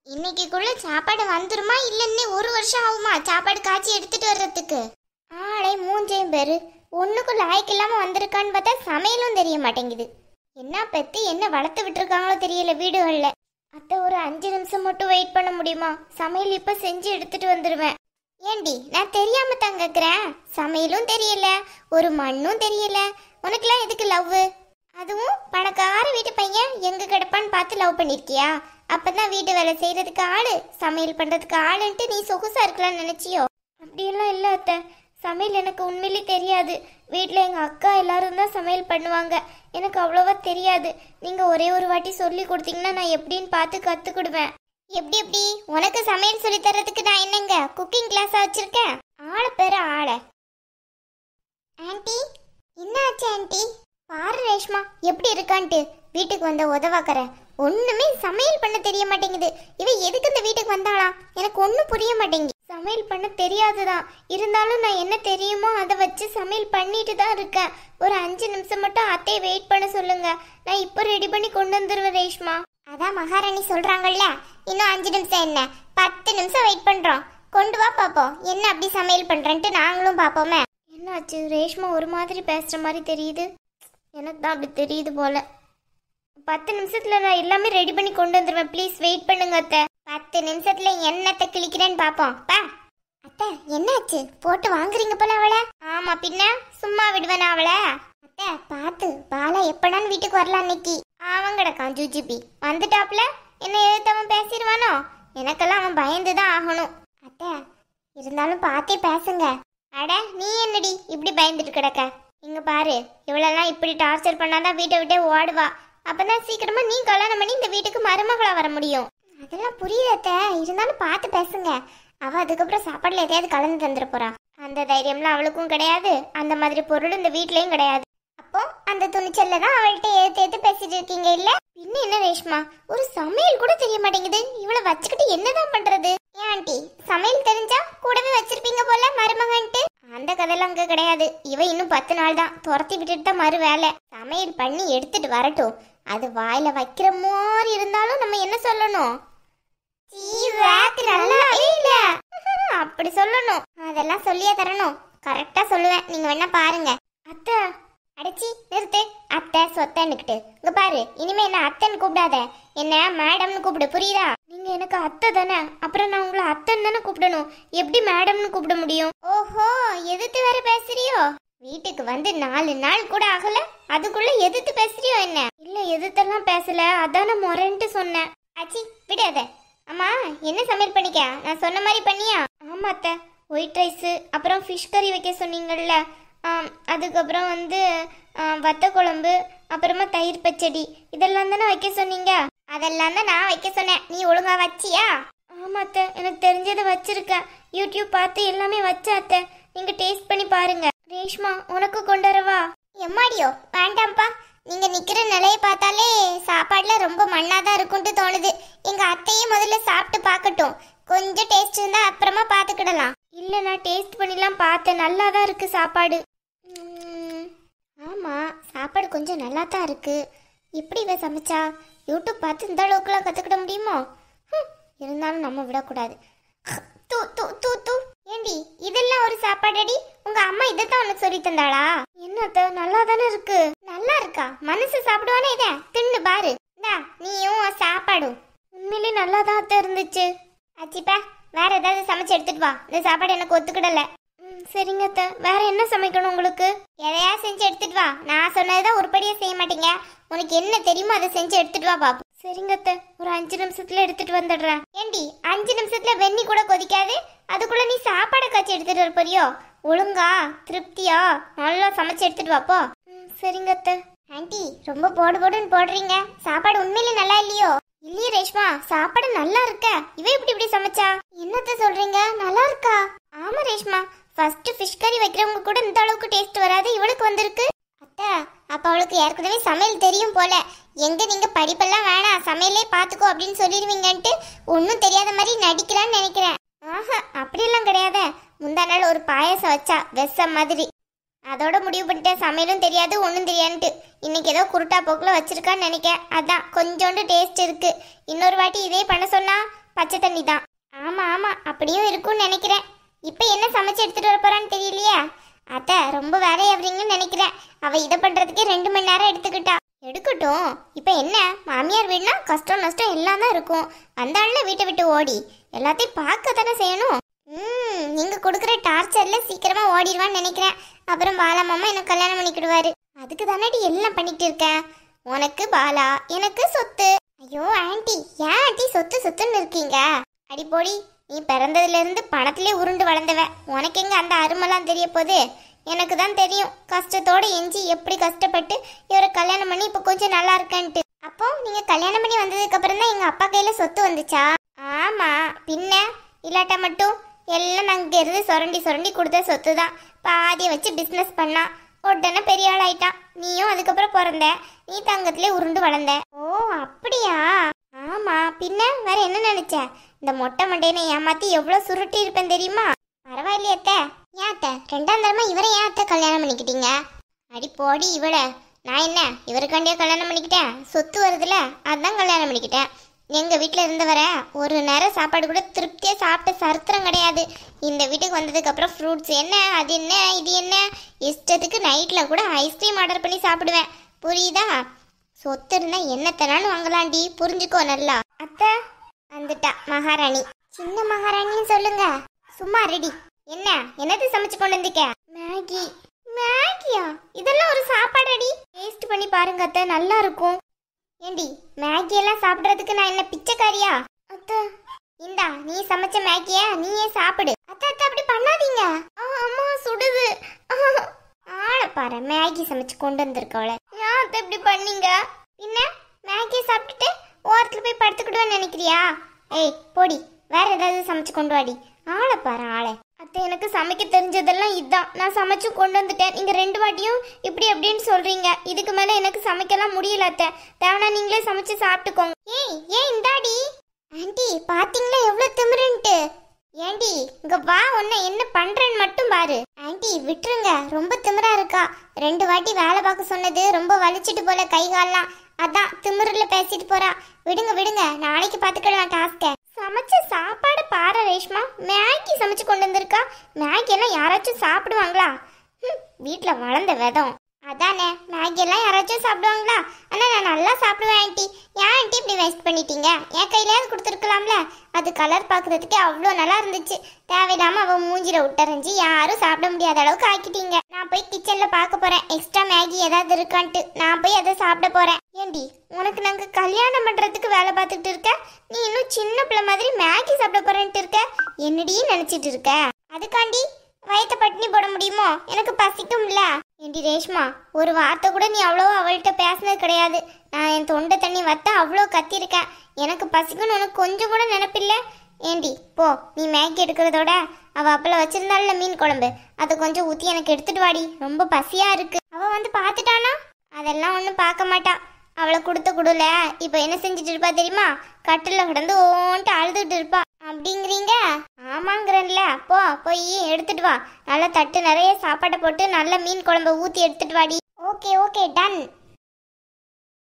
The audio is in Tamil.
இன்னைக்குள்ள சாப்பாடு வந்துருமா இல்ல இன்னும் ஒரு வருஷம் ஆகுமா சாப்பாடு காய்ச்சி எடுத்துட்டு வர்றதுக்கு? ஆளே மூஞ்சேம் பேரு ஒண்ணுக்கு லாய்க்கு இல்லாம வந்திருக்கான்னு பார்த்தா சமையலும் தெரிய மாட்டேங்குது. என்ன பெத்து என்ன வளர்த்து விட்டுருக்காங்களோ தெரியல வீடுகள்ல. அத்தை ஒரு 5 நிமிஷம் மட்டும் வெயிட் பண்ண முடியுமா? சமையல் இப்ப செஞ்சு எடுத்துட்டு வந்துருவேன். ஏண்டி நான் தெரியாம தான் கேக்குறேன். சமையலும் தெரியல, ஒரு மண்ணும் தெரியல, உனக்குலாம் எதுக்கு லவ்? அதுவும் பணக்கார வீட்டு பையன் எங்க கிடப்பான்னு பார்த்து லவ் பண்ணிருக்கியா? அப்பதான் வீட்டு வேலை செய்யறதுக்கு ஆளு, சமையல் பண்றதுக்கு ஆளுன்ட்டு நீ சொகுசா இருக்கலாம்னு நினைச்சியோ? அப்படியெல்லாம் இல்ல அத்தை, சமையல் எனக்கு உண்மையிலே தெரியாது. வீட்டில் எங்க அக்கா எல்லாரும் தான் சமையல் பண்ணுவாங்க, எனக்கு அவ்வளோவா தெரியாது. நீங்க ஒரே ஒரு வாட்டி சொல்லி கொடுத்தீங்கன்னா நான் எப்படின்னு பார்த்து கத்துக்கிடுவேன். எப்படி எப்படி உனக்கு சமையல் சொல்லி தர்றதுக்கு நான் என்னங்க குக்கிங் கிளாஸா வச்சிருக்கேன்? ஆளு பேரு ஆள. ஆன்ட்டி என்ன ஆச்சு ஆன்ட்டி? பாரு ரேஷ்மா எப்படி இருக்கான்ட்டு. வீட்டுக்கு வந்த உதவாக்கற ஒண்ணுமே சமையல் பண்ண தெரிய மாட்டேங்குது. இவ எதுக்கு இந்த வீட்டுக்கு வந்தாளா? எனக்கு ஒன்னும் புரிய மாட்டேங்குது. சமையல் பண்ண தெரியாதுதான், இருந்தாலும் நான் என்ன தெரியுமோ அதை வச்சு சமையல் பண்ணிட்டு தான் இருக்கேன். ஒரு 5 நிமிஷம் மட்டும் அத்தையை வெயிட் பண்ண சொல்லுங்க, நான் இப்போ ரெடி பண்ணி கொண்டு வந்துருவேன் ரேஷ்மா. அதான் மகாராணி சொல்றாங்கல்ல, இன்னும் 5 நிமிஷம் என்ன 10 நிமிஷம் வெயிட் பண்றோம். கொண்டு வா பாப்போம் என்ன அப்படி சமையல் பண்றேன்ட்டு நாங்களும் பாப்போமே. என்னாச்சு ரேஷ்மா ஒரு மாதிரி பேசுற மாதிரி தெரியுது? எனக்கு தான் அப்படி தெரியுது போல. 10 நிமிஷத்துல நான் எல்லாமே ரெடி பண்ணி கொண்டு வந்துருவேன். ப்ளீஸ் வெயிட் பண்ணுங்க அத்தை. 10 நிமிஷத்துல என்னத்தை கிளிக்கிறேன்னு பாப்போம். பா அத்தை என்னாச்சு? போட்டு வாங்குறீங்க போல அவளை? ஆமா பின்ன சும்மா விடுவேன் அவளை? அத்தை பார்த்து பாலா எப்படான்னு வீட்டுக்கு வரலாம் இன்னைக்கு. அவன் கிடக்கான் ஜூஜிபி வந்துட்டாப்ல, என்ன எதிர்த்து அவன் பேசிடுவானோ? எனக்கெல்லாம் அவன் பயந்துதான் ஆகணும். அத்தை இருந்தாலும் பார்த்தே பேசுங்க. அட நீ என்னடி இப்படி பயந்துட்டு கிடக்க? இங்க பாரு, இவளெல்லாம் இப்படி டார்ச்சர் பண்ணாதான் வீட்டை விட்டே ஓடுவா. அப்பதான் சீக்கிரமா நீ கல்யாணம் பண்ணி இந்த வீட்டுக்கு மருமகளா வர முடியும். அதெல்லாம் புரியல, இருந்தாலும் பார்த்து பேசுங்க. அவ அதுக்கப்புறம் சாப்பாடுல எதையாவது கலந்து தந்துட போறா. அந்த தைரியம்லாம் அவளுக்கும் கிடையாது, அந்த மாதிரி பொருள் இந்த வீட்லயும் கிடையாது. அப்போ அந்த துணிச்சல்ல தான் அவள்கிட்ட ஏத்து பேசிட்டு இருக்கீங்க இல்ல? பின்ன என்ன ரேஷ்மா, ஒரு சமையல் கூட தெரிய மாட்டேங்குது. இவளை வச்சுக்கிட்டு என்னதான் பண்றது? ஏன் ஆண்டி சமையல் தெரிஞ்சா கூடவே வச்சிருப்பீங்க போல மருமகன்ட்டு? அந்த கதையெல்லாம் அங்க கிடையாது. இவ இன்னும் 10 நாள் தான், துரத்தி விட்டுட்டு தான் மறு வேலை. சமையல் பண்ணி எடுத்துட்டு வரட்டும். அது வாயில வைக்கிற மாதிரி இருந்தாலும் நம்ம என்ன சொல்லணும்? அப்படி சொல்லணும். அதெல்லாம் சொல்லியே தரணும். கரெக்டா சொல்லுவேன், நீங்க வேணா பாருங்க. அத்தை அடிச்சி நிறுத்து. அத்தை சொத்தன்னுக்கிட்டு இங்க பாரு, இனிமே என்ன அத்தைன்னு கூப்பிடாத, என்ன மேடம்னு கூப்பிடு, புரியுதா? நீங்க எனக்கு அத்தை தானே, அப்புறம் நான் உங்களை அத்தைன்னு தானே கூப்பிடணும். எப்படி மேடம்னு கூப்பிட முடியும்? ஓஹோ எதிர்த்து வேற பேசுறியோ? வீட்டுக்கு வந்து 4 நாள் கூட ஆகல, அதுக்குள்ள எதிர்த்து பேசுறியோ என்ன? இல்ல எதிர்த்தெல்லாம் பேசல, அதான முறைன்ட்டு சொன்னேன். ஆச்சி விடாத. அம்மா என்ன சமையல் பண்ணிக்க? நான் சொன்ன மாதிரி பண்ணியா? ஆமா அத்தை, ஒயிட் ரைஸ், அப்புறம் ஃபிஷ் கறி வைக்க சொன்னீங்கல்ல, அதுக்கப்புறம் வந்து வத்த குழம்பு, அப்புறமா தயிர் பச்சடி, இதெல்லாம் தானே வைக்க சொன்னீங்க? அதெல்லாம் தான் நான் வைக்க சொன்னேன், நீ ஒழுங்கா வச்சியா? ஆமா அத்தை, எனக்கு தெரிஞ்சதை வச்சிருக்கேன். யூடியூப் பார்த்து எல்லாமே வச்ச அத்தை, நீங்க டேஸ்ட் பண்ணி பாருங்க. ரேஷ்மா உனக்கு கொண்டு வரவா? எம்மாடியோ வேண்டாம்ப்பா, நீங்க நிக்கிற நிலையை பார்த்தாலே சாப்பாடுல ரொம்ப மண்ணாதான் இருக்கும்னு தோணுது. எங்க அத்தையும் முதல்ல சாப்பிட்டு பார்க்கட்டும், கொஞ்சம் டேஸ்ட் இருந்தா அப்புறமா பார்த்துக்கிடலாம். இல்ல நான் டேஸ்ட் பண்ணிலாம் பார்த்தேன், நல்லா தான் இருக்கு சாப்பாடு. ஆமா சாப்பாடு கொஞ்சம் நல்லா தான் இருக்கு. எப்படி இவ சமைச்சா? யூடியூப் பார்த்து இந்த அளவுக்குலாம் கத்துக்கிட முடியுமோ? இருந்தாலும் நம்ம விடக்கூடாது. தூ தூ தூ தூ. ஏண்டி இதெல்லாம் ஒரு சாப்பாடடி? உங்க அம்மா இதைத்தான் உனக்கு சொல்லி தந்தாளா? என்னத்த நல்லா தானே இருக்கு. நல்லா இருக்கா? மனசு சாப்பிடுவானே, இதை தின்னு பாரு. இந்தா நீயும் சாப்பாடும் உண்மையிலே நல்லா தான் இருந்துச்சு. ஆச்சிப்பா வேற ஏதாவது சமைச்சு எடுத்துட்டு வா, இந்த சாப்பாடு எனக்கு ஒத்துக்கிடல. சரிங்க அத்தை, வேற என்ன சமைக்கணும் உங்களுக்கு? எதையா செஞ்சு எடுத்துட்டு வா. நான் சொன்னதுதான் உருப்படியா செய்ய மாட்டீங்க, உனக்கு என்ன தெரியுமோ அதை செஞ்சு எடுத்துட்டு வா பாப்பு. சரிங்க அத்தை, ஒரு 5 நிமிஷத்துல எடுத்துட்டு வந்துடுறேன். ஏண்டி 5 நிமிஷத்துல வெந்நி கூட கொதிக்காது, அதுக்குள்ள நீ சாப்பாடை காய்ச்சி எடுத்துட்டு வர போறியோ? ஒழுங்கா திருப்தியா நல்லா சமைச்சு எடுத்துட்டு வாப்போ. சரிங்க அத்தை. ஆண்டி ரொம்ப போடுன்னு போடுறீங்க, சாப்பாடு உண்மையிலே நல்லா இல்லையோ? இல்லையே ரேஷ்மா, சாப்பாடு நல்லா இருக்க. இவ இப்படி சமைச்சா? என்னத்த சொல்றீங்க, நல்லா இருக்கா? ஆமா ரேஷ்மா, ஃபர்ஸ்ட் ஃபிஷ் கறி வைக்கிறவங்க கூட இந்த அளவுக்கு டேஸ்ட் வராது, இவளுக்கு வந்திருக்கு. அத்தை அப்ப அவளுக்கு ஏற்கனவே சமையல் தெரியும் போல. எங்க நீங்க படிப்பெல்லாம் வேணாம், சமையலே பாத்துக்கோ அப்படின்னு சொல்லிடுவீங்கன்ட்டு ஒன்னும் தெரியாத மாதிரி நடிக்கிறான்னு நினைக்கிறேன். ஆஹா அப்படியெல்லாம் கிடையாது. முந்தா நாள் ஒரு பாயசம் வச்சா வெச மாதிரி, அதோட முடிவு பண்ணிட்டேன் சமையலும் தெரியாது ஒன்றும் தெரியாதுன்ட்டு. இன்னைக்கு ஏதோ குருட்டா போக்கில் வச்சிருக்கான்னு நினைக்கிறேன், அதான் கொஞ்சோண்டு டேஸ்ட் இருக்கு. இன்னொரு வாட்டி இதே பண்ண சொன்னா பச்சை தண்ணி தான். ஆமா ஆமா, அப்படியும் இருக்கும்னு நினைக்கிறேன். இப்ப என்ன சமைச்சு எடுத்துட்டு வர போறான்னு தெரியலையே. அத்தை ரொம்ப வேலையாவீங்கன்னு நினைக்கிறேன். அவ இதை பண்றதுக்கே 2 மணி நேரம் எடுத்துக்கிட்டா. எடுக்கட்டும். இப்ப என்ன, மாமியார் வீடுனா கஷ்டம் நஷ்டம் எல்லாம் தான் இருக்கும். வந்தாள்ல வீட்டை விட்டு ஓடி எல்லாத்தையும் பார்க்க தானே செய்யணும். நீங்க கொடுக்குற டார்ச்சர்ல சீக்கிரமா ஓடிடுவான்னு நினைக்கிறேன். அப்புறம் பாலா மாமா எனக்கு கல்யாணம் பண்ணிக்கிடுவாரு. அதுக்கு தானடி எல்லாம் பண்ணிட்டு இருக்கேன். உனக்கு பாலா, எனக்கு சொத்து. ஐயோ ஆண்டி, ஏன் ஆண்டி சொத்து சொத்துன்னு இருக்கீங்க? அடி போடி, நீ பிறந்ததுல இருந்து பணத்திலே உருண்டு வளர்ந்தவ. உனக்கு எங்க அந்த அருமெல்லாம் தெரிய போகுது? எனக்கு தான் தெரியும் கஷ்டத்தோட எஞ்சி எப்படி கஷ்டப்பட்டு இவரை கல்யாணம் பண்ணி இப்ப கொஞ்சம் நல்லா இருக்கேன்ட்டு. அப்போ நீங்க கல்யாணம் பண்ணி வந்ததுக்கு அப்புறம் தான் எங்க அப்பா கையில சொத்து வந்துச்சா? ஆமா, பின்ன இல்லாட்டா மட்டும் எல்லாம் நாங்க இருந்து சுரண்டி சுரண்டி கொடுத்த சொத்து தான். பாதியை வச்சு பிசினஸ் பண்ணா உடனே பெரிய ஆள் ஆயிட்டான். நீயும் அதுக்கப்புறம் பிறந்த, நீ தங்கத்திலே உருண்டு வளர்ந்த. ஓ அப்படியா? ஆமா, பின்ன வேற என்ன நினைச்ச? இந்த மொட்டை மண்டையனை ஏமாத்தி எவ்வளவு சுருட்டி இருப்பேன் தெரியுமா? பரவாயில்லையே அத்தை. ஏன் அத்தை 2ஆம் தரமா இவரை ஏன் அத்தை கல்யாணம் பண்ணிக்கிட்டீங்க? அடி போடி இவள, நான் என்ன இவருக்காண்டியா கல்யாணம் பண்ணிக்கிட்டேன்? சொத்து வருதுல, அதான் கல்யாணம் பண்ணிக்கிட்டேன். எங்க வீட்டில் இருந்தவர ஒரு நேரம் சாப்பாடு கூட திருப்தியா சாப்பிட்ட சரித்திரம் கிடையாது. இந்த வீட்டுக்கு வந்ததுக்கு அப்புறம் ஃப்ரூட்ஸ் என்ன, அது என்ன, இது என்ன, இஷ்டத்துக்கு நைட்ல கூட ஐஸ்கிரீம் ஆர்டர் பண்ணி சாப்பிடுவேன். புரியுதா? சொத்து இருந்தா என்னத்தனாலும் வாங்கலாண்டி, புரிஞ்சுக்கோ நல்லா. அத்தை வந்துட்டா மகாராணி. சின்ன மகாராணின்னு சொல்லுங்க. சும்மா ரெடி. என்ன என்னது சமைச்சு கொண்டு வந்துக்க? மேகி. மேகியா? இதெல்லாம் ஒரு சாப்பாடு அடி. டேஸ்ட் பண்ணி பாருங்க அத்தை, நல்லா இருக்கும். ஏண்டி மேகி எல்லாம் சாப்பிடுறதுக்கு நான் என்ன பிச்சைக்காரியா? அத்தை இந்தா, நீ சமைச்ச மேகிய நீயே சாப்பிடு. அத்தை அத்தை அப்படி பண்ணாதீங்க. அம்மா சுடுது. ஆள பாரு, மேகி சமைச்சு கொண்டு வந்திருக்கவள. ஏன் அத்தை இப்படி பண்ணீங்க? என்ன மேகியை சாப்பிட்டுட்டு ஓரத்துல போய் படுத்துக்கிடுவேன்னு நினைக்கிறியா? ஏய் போடி, வேற ஏதாவது சமைச்சு கொண்டு வாடி. ஆளை பாரு ஆளை. அத்தை எனக்கு சமைக்க தெரிஞ்சதெல்லாம் இதுதான். நான் சமைச்சு கொண்டு வந்துட்டேன். நீங்க 2 வாட்டியும் இப்படி அப்படின்னு சொல்றீங்க. இதுக்கு மேல எனக்கு சமைக்கலாம் முடியல அத்தை. தேவனா நீங்களே சமைச்சு சாப்பிட்டுக்கோங்க. ஏன் இந்தாடி. ஆண்டி பாத்தீங்களா எவ்வளவு திமிருன்ட்டு? ஏண்டி இங்க வா, உன்னை என்ன பண்றேன்னு மட்டும் பாரு. ஆண்டி விட்டுருங்க, ரொம்ப திமிரா இருக்கா. 2 வாட்டி வேலை பார்க்க சொன்னது ரொம்ப வலிச்சிட்டு போல கை கால்லாம். அதான் திமிருல பேசிட்டு போறா. விடுங்க விடுங்க, நாளைக்கு பாத்துக்கலாம் டாஸ்க. சமைச்ச சாப்பாடு பாரு ரேஷ்மா, மேகி சமைச்சு கொண்டு வந்திருக்கா. மேகி எல்லாம் யாராச்சும் சாப்பிடுவாங்களா? வீட்டுல வளர்ந்த விதம் அதானே. மேகி எல்லாம் யாராச்சும் சாப்பிடுவாங்களா? ஆனா நான் நல்லா சாப்பிடுவேன் ஆண்டி. ஏன் ஆண்டி இப்படி வேஸ்ட் பண்ணிட்டீங்க? என் கையிலாவது கொடுத்துருக்கலாம்ல. அது கலர் பாக்குறதுக்கு அவ்வளோ நல்லா இருந்துச்சு. தேவையில்லாம அவ மூஞ்சில விட்டறிஞ்சு யாரும் சாப்பிட முடியாத அளவுக்கு ஆக்கிட்டீங்க. நான் போய் கிச்சன்ல பார்க்க போறேன் எக்ஸ்ட்ரா மேகி ஏதாவது இருக்கான்ட்டு. நான் போய் அதை சாப்பிட போறேன். ஏண்டி உனக்கு நாங்க கல்யாணம் பண்றதுக்கு வேலை பார்த்துட்டு இருக்க, நீ இன்னும் சின்ன பிள்ளை மாதிரி மேகி சாப்பிட போறேன்ட்டு இருக்க. என்னடி நினைச்சிட்டு இருக்க? அதுக்காண்டி வயிற்ற பட்டினி போட முடியுமோ? எனக்கு பசிக்கும்ல. ஏண்டி ரேஷ்மா, ஒரு வார்த்தை கூட நீ அவ்வளோ அவள்கிட்ட பேசினது கிடையாது. நான் என் தொண்டை தண்ணி வத்த அவ்வளோ கத்திருக்கேன். எனக்கு பசிக்குன்னு உனக்கு கொஞ்சம் கூட நினைப்பில்ல. ஏண்டி போ, நீ மேகி எடுக்கிறதோட அவ அப்பள வச்சிருந்தாள்ல மீன் குழம்பு, அதை கொஞ்சம் ஊற்றி எனக்கு எடுத்துட்டு வாடி. ரொம்ப பசியா இருக்கு. அவ வந்து பார்த்துட்டானா? அதெல்லாம் ஒன்றும் பார்க்க மாட்டா. அவளை கொடுத்த குடுல இப்போ என்ன செஞ்சுட்டு இருப்பா தெரியுமா? கட்டில் கிடந்து ஓன்ட்டு அழுதுட்டு இருப்பா. அப்படிங்கிறீங்க? ஆமாங்கிறல்ல. போய் எடுத்துட்டு வா. நல்லா தட்டு நிறைய சாப்பாடை போட்டு நல்ல மீன் குழம்பு ஊற்றி எடுத்துட்டு வாடி. Okay done.